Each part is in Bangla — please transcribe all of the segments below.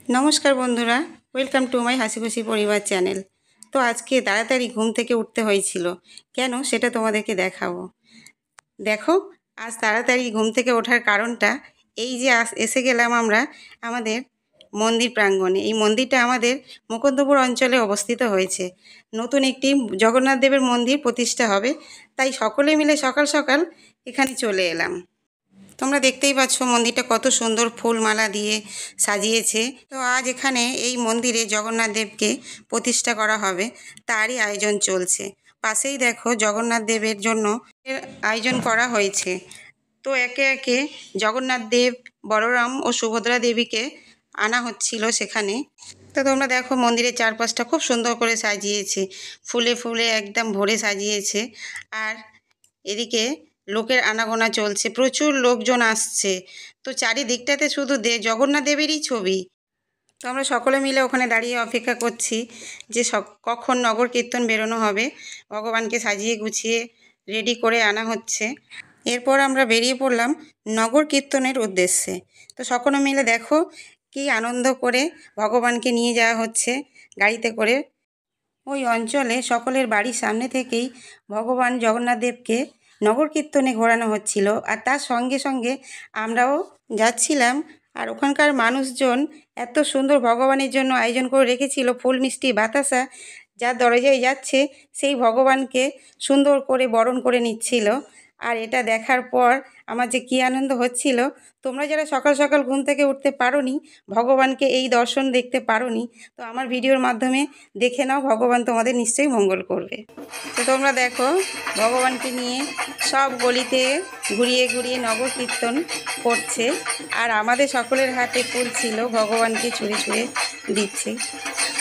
নমস্কার বন্ধুরা, ওয়েলকাম টু মাই হাসি খুশি পরিবার চ্যানেল। তো আজকে তাড়াতাড়ি ঘুম থেকে উঠতে হয়েছিল, কেন সেটা তোমাদেরকে দেখাবো। দেখো, আজ তাড়াতাড়ি ঘুম থেকে ওঠার কারণটা এই যে এসে গেলাম আমরা আমাদের মন্দির প্রাঙ্গণে। এই মন্দিরটা আমাদের মুকুন্দপুর অঞ্চলে অবস্থিত হয়েছে। নতুন একটি জগন্নাথ দেবের মন্দির প্রতিষ্ঠা হবে, তাই সকলে মিলে সকাল সকাল এখানে চলে এলাম। তোমরা দেখতেই পাচ্ছ মন্দিরটা কত সুন্দর ফুলমালা দিয়ে সাজিয়েছে। তো আজ এখানে এই মন্দিরে জগন্নাথ দেবকে প্রতিষ্ঠা করা হবে, তারই আয়োজন চলছে। পাশেই দেখো জগন্নাথ দেবের জন্য আয়োজন করা হয়েছে। তো একে একে জগন্নাথ দেব, বলরাম ও সুভদ্রা দেবীকে আনা হচ্ছিল সেখানে। তো তোমরা দেখো মন্দিরের চারপাশটা খুব সুন্দর করে সাজিয়েছে, ফুলে ফুলে একদম ভরে সাজিয়েছে। আর এদিকে লোকের আনাগোনা চলছে, প্রচুর লোকজন আসছে। তো চারিদিকটাতে শুধু জগন্নাথ দেবেরই ছবি। তো আমরা সকলে মিলে ওখানে দাঁড়িয়ে অপেক্ষা করছি যে কখন নগর কীর্তন বেরোনো হবে। ভগবানকে সাজিয়ে গুছিয়ে রেডি করে আনা হচ্ছে। এরপর আমরা বেরিয়ে পড়লাম নগর কীর্তনের উদ্দেশ্যে। তো সকলে মিলে দেখো কি আনন্দ করে ভগবানকে নিয়ে যাওয়া হচ্ছে গাড়িতে করে। ওই অঞ্চলে সকলের বাড়ির সামনে থেকেই ভগবান জগন্নাথ দেবকে নগর কীর্তনে ঘোরানো হচ্ছিল, আর তার সঙ্গে সঙ্গে আমরাও যাচ্ছিলাম। আর ওখানকার মানুষজন এত সুন্দর ভগবানের জন্য আয়োজন করে রেখেছিল ফুল মিষ্টি বাতাসা, যার দরজায় যাচ্ছে সেই ভগবানকে সুন্দর করে বরণ করে নিচ্ছিল। আর এটা দেখার পর আমার যে কী আনন্দ হচ্ছিল। তোমরা যারা সকাল সকাল ঘুম থেকে উঠতে পারোনি, ভগবানকে এই দর্শন দেখতে পারোনি, তো আমার ভিডিওর মাধ্যমে দেখে নাও, ভগবান তোমাদের নিশ্চয়ই মঙ্গল করবে। তো তোমরা দেখো ভগবানকে নিয়ে সব গলিতে ঘুরিয়ে ঘুরিয়ে নগর কীর্তন করছে, আর আমাদের সকলের হাতে ফুল ছিল, ভগবানকে ছুঁড়ে ছুঁড়ে দিচ্ছে।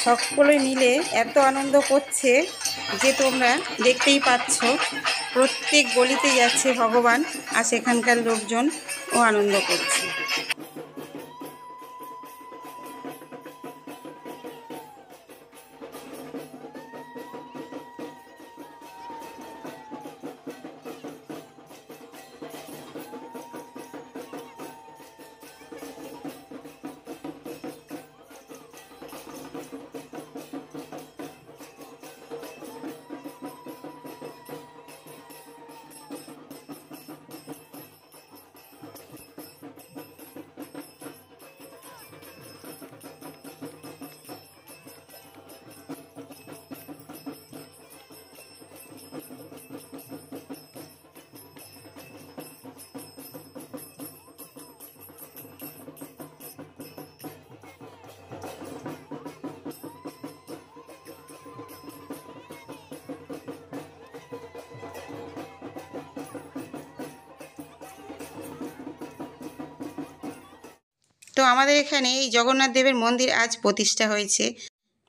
সকলে মিলে এত আনন্দ করছে যে তোমরা দেখতেই পাচ্ছ, প্রত্যেক গলিতে যাচ্ছে ভগবান, আর সেখানকার লোকজন ও আনন্দ করছে। তো আমাদের এখানে এই জগন্নাথ দেবের মন্দির আজ প্রতিষ্ঠা হয়েছে।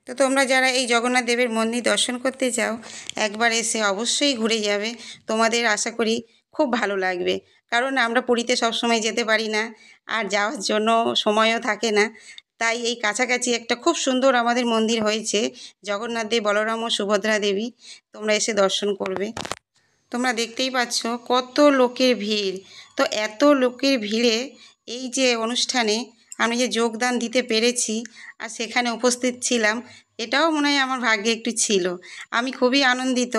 তো তোমরা যারা এই জগন্নাথ দেবের মন্দির দর্শন করতে চাও, একবার এসে অবশ্যই ঘুরে যাবে। তোমাদের আশা করি খুব ভালো লাগবে, কারণ আমরা পুরীতে সবসময় যেতে পারি না, আর যাওয়ার জন্য সময়ও থাকে না। তাই এই কাছাকাছি একটা খুব সুন্দর আমাদের মন্দির হয়েছে, জগন্নাথ দেব, বলরাম ও সুভদ্রা দেবী। তোমরা এসে দর্শন করবে। তোমরা দেখতেই পাচ্ছ কত লোকের ভিড়। তো এত লোকের ভিড়ে এই যে অনুষ্ঠানে আমি যে যোগদান দিতে পেরেছি আর সেখানে উপস্থিত ছিলাম, এটাও মনে হয় আমার ভাগ্যে একটু ছিল। আমি খুবই আনন্দিত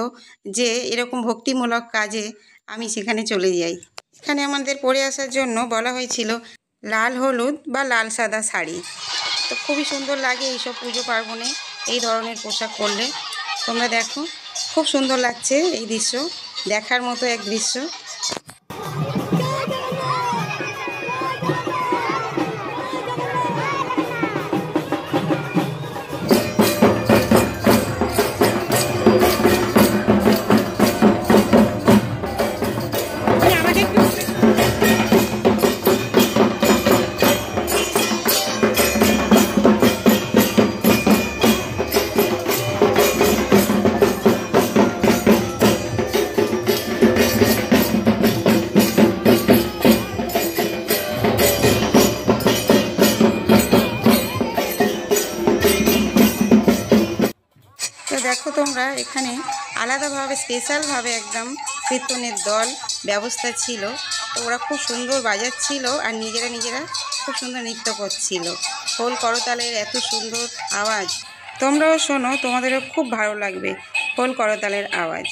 যে এরকম ভক্তিমূলক কাজে আমি সেখানে চলে যাই। এখানে আমাদের পরে আসার জন্য বলা হয়েছিল লাল হলুদ বা লাল সাদা শাড়ি। তো খুবই সুন্দর লাগে এইসব পুজো পার্বণে এই ধরনের পোশাক পরলে। তোমরা দেখো খুব সুন্দর লাগছে এই দৃশ্য, দেখার মতো এক দৃশ্য। দেখো তোমরা এখানে আলাদাভাবে স্পেশালভাবে একদম কীর্তনের দল ব্যবস্থা ছিল। তো ওরা খুব সুন্দর বাজাচ্ছিল আর নিজেরা নিজেরা খুব সুন্দর নৃত্য করছিল। খোল করতালের এত সুন্দর আওয়াজ। তোমরাও শোনো, তোমাদেরও খুব ভালো লাগবে খোল করতালের আওয়াজ।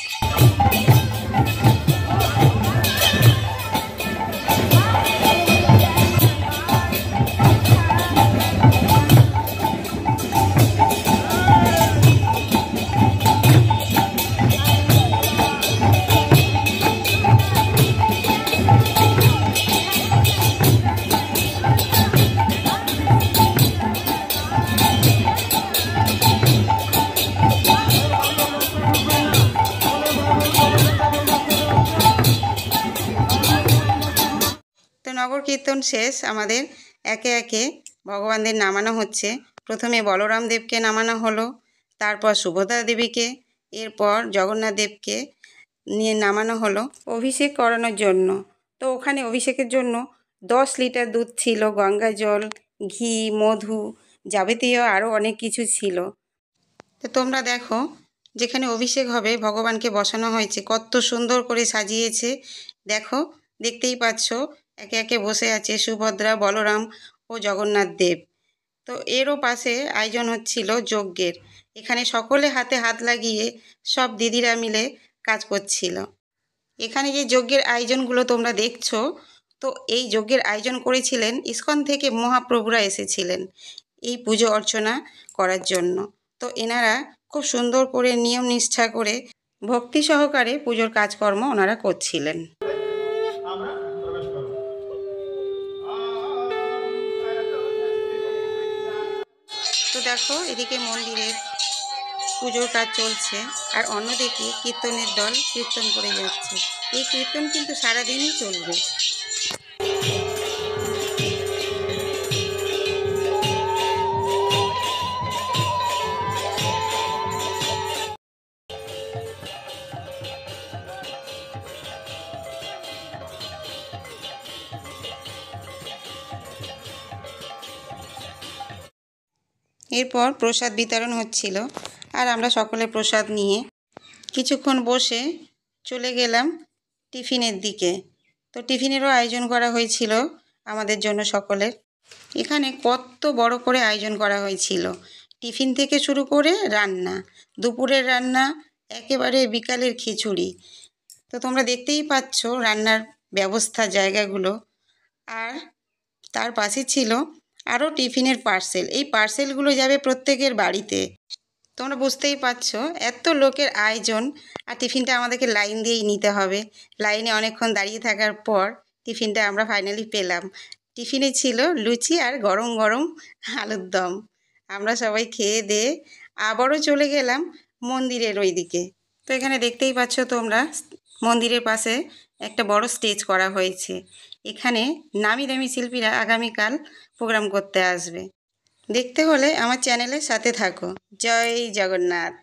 তো নগর কীর্তন শেষ আমাদের। একে একে ভগবানদের নামানো হচ্ছে। প্রথমে বলরাম দেবকে নামানো হলো, তারপর সুভদ্রা দেবীকে, এরপর জগন্নাথ দেবকে নিয়ে নামানো হলো অভিষেক করানোর জন্য। তো ওখানে অভিষেকের জন্য 10 লিটার দুধ ছিল, গঙ্গা জল, ঘি, মধু, যাবতীয় আরও অনেক কিছু ছিল। তো তোমরা দেখো, যেখানে অভিষেক হবে ভগবানকে বসানো হয়েছে, কত সুন্দর করে সাজিয়েছে। দেখো, দেখতেই পাচ্ছ একে একে বসে আছে সুভদ্রা, বলরাম ও জগন্নাথ দেব। তো এরও পাশে আয়োজন হচ্ছিল যজ্ঞের। এখানে সকলে হাতে হাত লাগিয়ে সব দিদিরা মিলে কাজ করছিল। এখানে যে যজ্ঞের আয়োজনগুলো তোমরা দেখছো, তো এই যজ্ঞের আয়োজন করেছিলেন ইসকন থেকে মহাপ্রভুরা এসেছিলেন এই পুজো অর্চনা করার জন্য। তো এনারা খুব সুন্দর করে নিয়ম নিষ্ঠা করে ভক্তি সহকারে পুজোর কাজকর্ম ওনারা করছিলেন। তো দেখো, এদিকে মন্দিরের পুজোর কাজ চলছে, আর অন্যদিকে কীর্তনের দল কীর্তন করে যাচ্ছে। এই কীর্তন কিন্তু সারাদিনই চলবে। এরপর প্রসাদ বিতরণ হচ্ছিল, আর আমরা সকলে প্রসাদ নিয়ে কিছুক্ষণ বসে চলে গেলাম টিফিনের দিকে। তো টিফিনেরও আয়োজন করা হয়েছিল আমাদের জন্য সকলের। এখানে কত বড় করে আয়োজন করা হয়েছিল, টিফিন থেকে শুরু করে রান্না, দুপুরের রান্না, একেবারে বিকালের খিচুড়ি। তো তোমরা দেখতেই পাচ্ছ রান্নার ব্যবস্থা, জায়গাগুলো। আর তার পাশে ছিল আরও টিফিনের পার্সেল। এই পার্সেলগুলো যাবে প্রত্যেকের বাড়িতে। তোমরা বুঝতেই পারছো এত লোকের আয়োজন, আর টিফিনটা আমাদেরকে লাইন দিয়েই নিতে হবে। লাইনে অনেকক্ষণ দাঁড়িয়ে থাকার পর টিফিনটা আমরা ফাইনালি পেলাম। টিফিনে ছিল লুচি আর গরম গরম আলুর দম। আমরা সবাই খেয়ে দিয়ে আবারও চলে গেলাম মন্দিরের ওই দিকে। তো এখানে দেখতেই পাচ্ছ তোমরা, মন্দিরের পাশে একটা বড় স্টেজ করা হয়েছে। এখানে নামি দামি শিল্পীরা আগামীকাল প্রোগ্রাম করতে আসবে। দেখতে হলে আমার চ্যানেলের সাথে থাকো। জয় জগন্নাথ।